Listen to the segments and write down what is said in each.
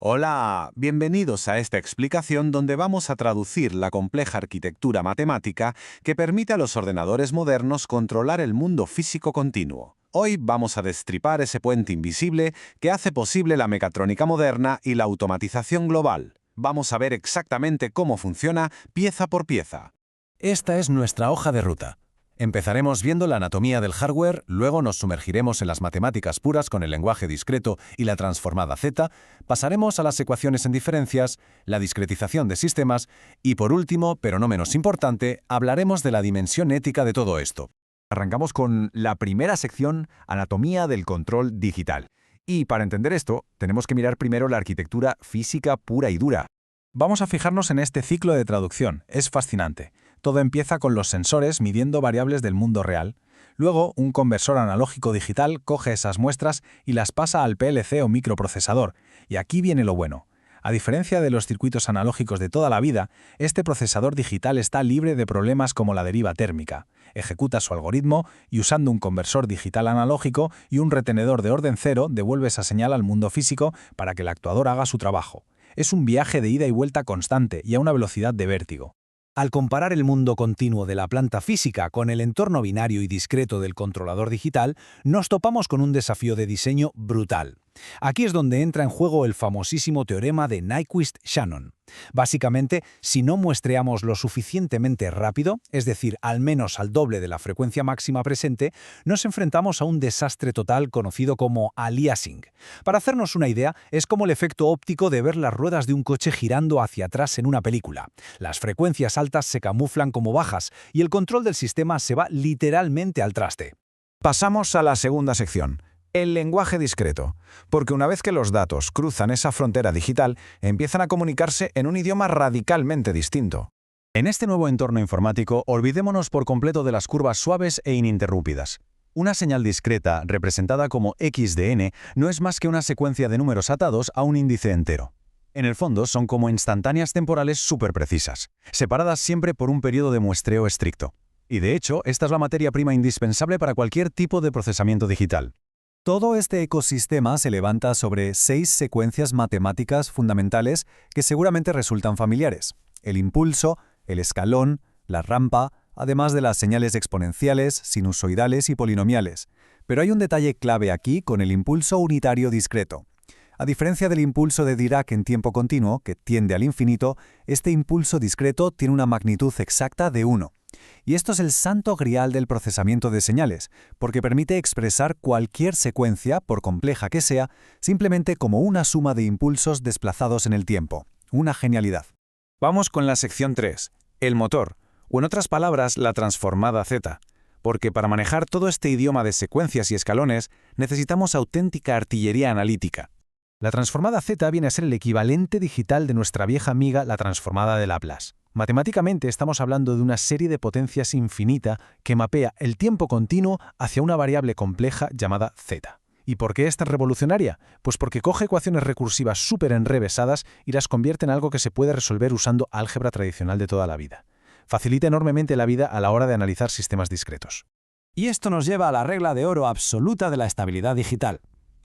Hola, bienvenidos a esta explicación donde vamos a traducir la compleja arquitectura matemática que permite a los ordenadores modernos controlar el mundo físico continuo. Hoy vamos a destripar ese puente invisible que hace posible la mecatrónica moderna y la automatización global. Vamos a ver exactamente cómo funciona pieza por pieza. Esta es nuestra hoja de ruta. Empezaremos viendo la anatomía del hardware, luego nos sumergiremos en las matemáticas puras con el lenguaje discreto y la transformada Z, pasaremos a las ecuaciones en diferencias, la discretización de sistemas y, por último, pero no menos importante, hablaremos de la dimensión ética de todo esto. Arrancamos con la primera sección, anatomía del control digital. Y para entender esto, tenemos que mirar primero la arquitectura física pura y dura. Vamos a fijarnos en este ciclo de traducción, es fascinante. Todo empieza con los sensores midiendo variables del mundo real. Luego, un conversor analógico digital coge esas muestras y las pasa al PLC o microprocesador. Y aquí viene lo bueno. A diferencia de los circuitos analógicos de toda la vida, este procesador digital está libre de problemas como la deriva térmica. Ejecuta su algoritmo y usando un conversor digital analógico y un retenedor de orden cero devuelve esa señal al mundo físico para que el actuador haga su trabajo. Es un viaje de ida y vuelta constante y a una velocidad de vértigo. Al comparar el mundo continuo de la planta física con el entorno binario y discreto del controlador digital, nos topamos con un desafío de diseño brutal. Aquí es donde entra en juego el famosísimo teorema de Nyquist-Shannon. Básicamente, si no muestreamos lo suficientemente rápido, es decir, al menos al doble de la frecuencia máxima presente, nos enfrentamos a un desastre total conocido como aliasing. Para hacernos una idea, es como el efecto óptico de ver las ruedas de un coche girando hacia atrás en una película. Las frecuencias altas se camuflan como bajas y el control del sistema se va literalmente al traste. Pasamos a la segunda sección. El lenguaje discreto, porque una vez que los datos cruzan esa frontera digital, empiezan a comunicarse en un idioma radicalmente distinto. En este nuevo entorno informático, olvidémonos por completo de las curvas suaves e ininterrumpidas. Una señal discreta, representada como x de n, no es más que una secuencia de números atados a un índice entero. En el fondo, son como instantáneas temporales superprecisas, separadas siempre por un periodo de muestreo estricto. Y de hecho, esta es la materia prima indispensable para cualquier tipo de procesamiento digital. Todo este ecosistema se levanta sobre 6 secuencias matemáticas fundamentales que seguramente resultan familiares: el impulso, el escalón, la rampa, además de las señales exponenciales, sinusoidales y polinomiales. Pero hay un detalle clave aquí con el impulso unitario discreto. A diferencia del impulso de Dirac en tiempo continuo, que tiende al infinito, este impulso discreto tiene una magnitud exacta de 1. Y esto es el santo grial del procesamiento de señales, porque permite expresar cualquier secuencia, por compleja que sea, simplemente como una suma de impulsos desplazados en el tiempo. Una genialidad. Vamos con la sección 3, el motor, o en otras palabras, la transformada Z. Porque para manejar todo este idioma de secuencias y escalones, necesitamos auténtica artillería analítica. La transformada Z viene a ser el equivalente digital de nuestra vieja amiga, la transformada de Laplace. Matemáticamente estamos hablando de una serie de potencias infinita que mapea el tiempo continuo hacia una variable compleja llamada z. ¿Y por qué es tan revolucionaria? Pues porque coge ecuaciones recursivas súper enrevesadas y las convierte en algo que se puede resolver usando álgebra tradicional de toda la vida. Facilita enormemente la vida a la hora de analizar sistemas discretos. Y esto nos lleva a la regla de oro absoluta de la estabilidad digital.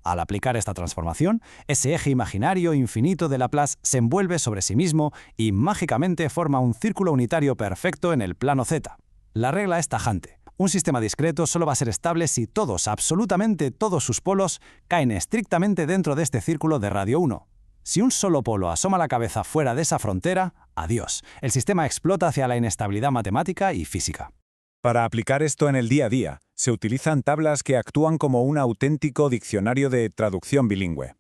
Al aplicar esta transformación, ese eje imaginario infinito de Laplace se envuelve sobre sí mismo y mágicamente forma un círculo unitario perfecto en el plano Z. La regla es tajante. Un sistema discreto solo va a ser estable si todos, absolutamente todos sus polos, caen estrictamente dentro de este círculo de radio 1. Si un solo polo asoma la cabeza fuera de esa frontera, adiós. El sistema explota hacia la inestabilidad matemática y física. Para aplicar esto en el día a día, se utilizan tablas que actúan como un auténtico diccionario de traducción bilingüe.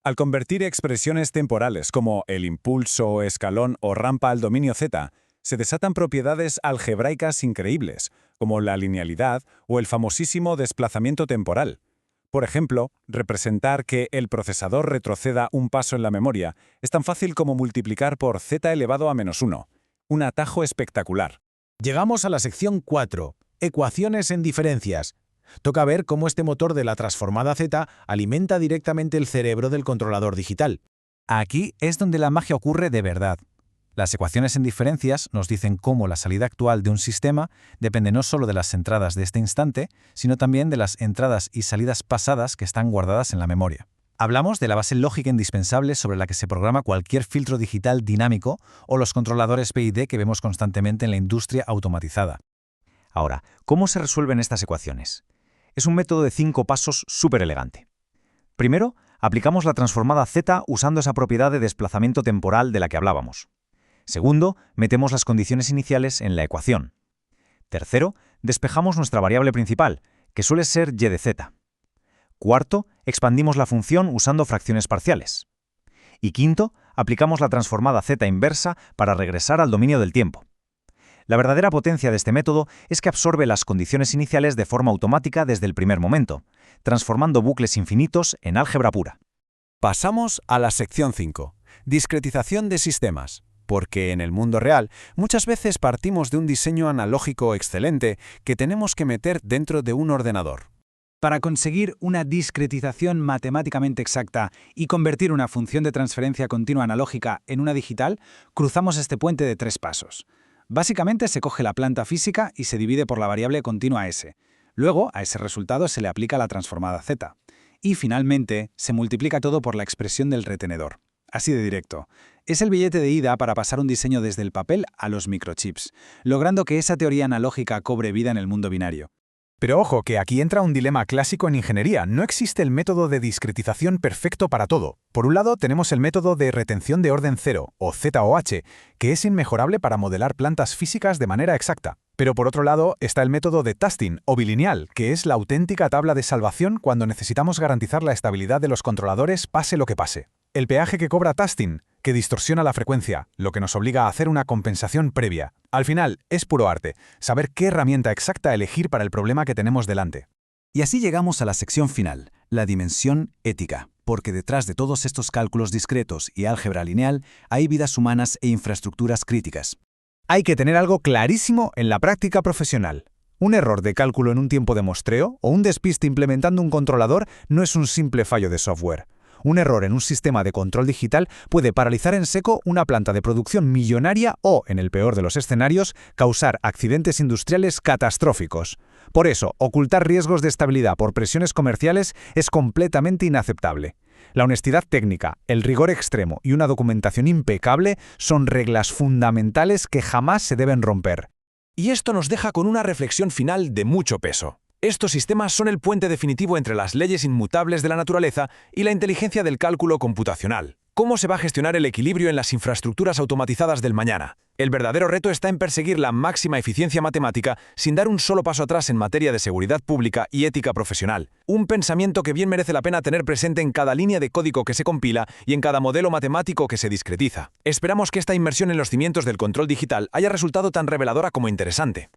Al convertir expresiones temporales como el impulso, escalón o rampa al dominio Z, se desatan propiedades algebraicas increíbles, como la linealidad o el famosísimo desplazamiento temporal. Por ejemplo, representar que el procesador retroceda un paso en la memoria es tan fácil como multiplicar por z elevado a menos 1. Un atajo espectacular. Llegamos a la sección 4, ecuaciones en diferencias. Toca ver cómo este motor de la transformada Z alimenta directamente el cerebro del controlador digital. Aquí es donde la magia ocurre de verdad. Las ecuaciones en diferencias nos dicen cómo la salida actual de un sistema depende no solo de las entradas de este instante, sino también de las entradas y salidas pasadas que están guardadas en la memoria. Hablamos de la base lógica indispensable sobre la que se programa cualquier filtro digital dinámico o los controladores PID que vemos constantemente en la industria automatizada. Ahora, ¿cómo se resuelven estas ecuaciones? Es un método de 5 pasos súper elegante. Primero, aplicamos la transformada Z usando esa propiedad de desplazamiento temporal de la que hablábamos. Segundo, metemos las condiciones iniciales en la ecuación. Tercero, despejamos nuestra variable principal, que suele ser y de z. Cuarto, expandimos la función usando fracciones parciales. Y quinto, aplicamos la transformada z inversa para regresar al dominio del tiempo. La verdadera potencia de este método es que absorbe las condiciones iniciales de forma automática desde el primer momento, transformando bucles infinitos en álgebra pura. Pasamos a la sección 5, discretización de sistemas. Porque en el mundo real muchas veces partimos de un diseño analógico excelente que tenemos que meter dentro de un ordenador. Para conseguir una discretización matemáticamente exacta y convertir una función de transferencia continua analógica en una digital, cruzamos este puente de 3 pasos. Básicamente se coge la planta física y se divide por la variable continua S. Luego, a ese resultado se le aplica la transformada Z. Y finalmente, se multiplica todo por la expresión del retenedor. Así de directo. Es el billete de ida para pasar un diseño desde el papel a los microchips, logrando que esa teoría analógica cobre vida en el mundo binario. Pero ojo, que aquí entra un dilema clásico en ingeniería. No existe el método de discretización perfecto para todo. Por un lado, tenemos el método de retención de orden cero, o ZOH, que es inmejorable para modelar plantas físicas de manera exacta. Pero por otro lado, está el método de Tustin, o bilineal, que es la auténtica tabla de salvación cuando necesitamos garantizar la estabilidad de los controladores pase lo que pase. El peaje que cobra Tustin, que distorsiona la frecuencia, lo que nos obliga a hacer una compensación previa. Al final, es puro arte, saber qué herramienta exacta elegir para el problema que tenemos delante. Y así llegamos a la sección final, la dimensión ética, porque detrás de todos estos cálculos discretos y álgebra lineal hay vidas humanas e infraestructuras críticas. Hay que tener algo clarísimo en la práctica profesional. Un error de cálculo en un tiempo de muestreo o un despiste implementando un controlador no es un simple fallo de software. Un error en un sistema de control digital puede paralizar en seco una planta de producción millonaria o, en el peor de los escenarios, causar accidentes industriales catastróficos. Por eso, ocultar riesgos de estabilidad por presiones comerciales es completamente inaceptable. La honestidad técnica, el rigor extremo y una documentación impecable son reglas fundamentales que jamás se deben romper. Y esto nos deja con una reflexión final de mucho peso. Estos sistemas son el puente definitivo entre las leyes inmutables de la naturaleza y la inteligencia del cálculo computacional. ¿Cómo se va a gestionar el equilibrio en las infraestructuras automatizadas del mañana? El verdadero reto está en perseguir la máxima eficiencia matemática sin dar un solo paso atrás en materia de seguridad pública y ética profesional. Un pensamiento que bien merece la pena tener presente en cada línea de código que se compila y en cada modelo matemático que se discretiza. Esperamos que esta inmersión en los cimientos del control digital haya resultado tan reveladora como interesante.